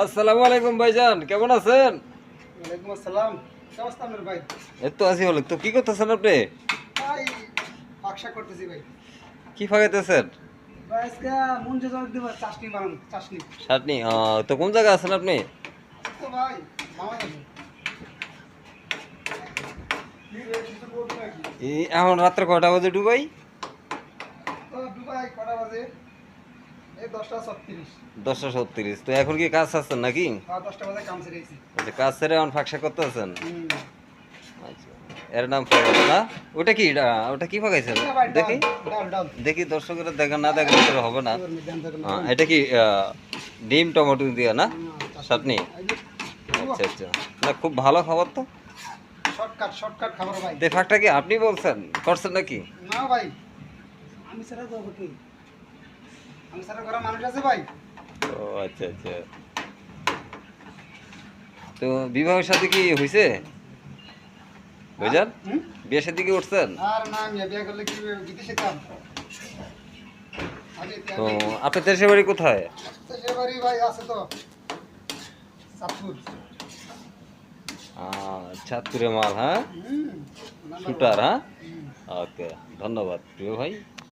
আসসালামু আলাইকুম ভাইজান, কেমন আছেন? ওয়ালাইকুম আসসালাম। কি অবস্থা আপনার ভাই? এই তো আছি ভালো। তো কি করতেছেন আপনি? ভাই ব্যবসা করতেছি ভাই। কি ফাগাইতেছেন? ভাই আজকে মন যে জনক দিব চাশনি বানান চাশনি। চাটনি? তো কোন জায়গায় আছেন আপনি? তো ভাই মামা যাবে। কি রে কিছু বলবি নাকি? এখন রাত্রে কয়টা বাজে ডুবাই? তো দুবাই কটা বাজে? এই 10:36। 10:36। তো এখন কি কাজ আছেন নাকি? আর 10টা বাজে কাম ছেড়ে গেছি। আচ্ছা, কাজ ছেড়ে এখন ফাঁকশা করতে আছেন? হুম। আচ্ছা, এর নাম ফাগাস না? ওটা কি ওটা কি ফাগাইছেন? না ভাই ডাল দেখি ডাল ডাল। দেখি দর্শকেরা দেখা না দেখলে তো হবে না। তোর মধ্যে আনতে গেল। এটা কি ডিম টমেটো দিয়ে না? চাটনি? এই যে আচ্ছা আচ্ছা, না খুব ভালো খাবার তো। শর্টকাট খাবার ভাই। তো ফাঁকটা কি আপনি বলছেন করছেন নাকি? না ভাই আমি ছাড়া করব কি? আমি ছাড়া করা মানুষ আছে ভাই? ও আচ্ছা আচ্ছা। তো বিবাহের সাথে কি হয়েছে ভাইজান? হুম? বিয়ের সাথে কি উঠছেন? আর না আমি বিয়ে করলে কি বিদেশে যেতাম? আগে তো আমি আপনার দেশের বাড়ি কোথায়? দেশের বাড়ি ভাই আছে তো চাঁদপুর। চাঁদপুরে মাল, হ্যাঁ, হুম নাম্বার শুটার, হ্যাঁ। হুম। ওকে, ধন্যবাদ প্রিয় ভাই।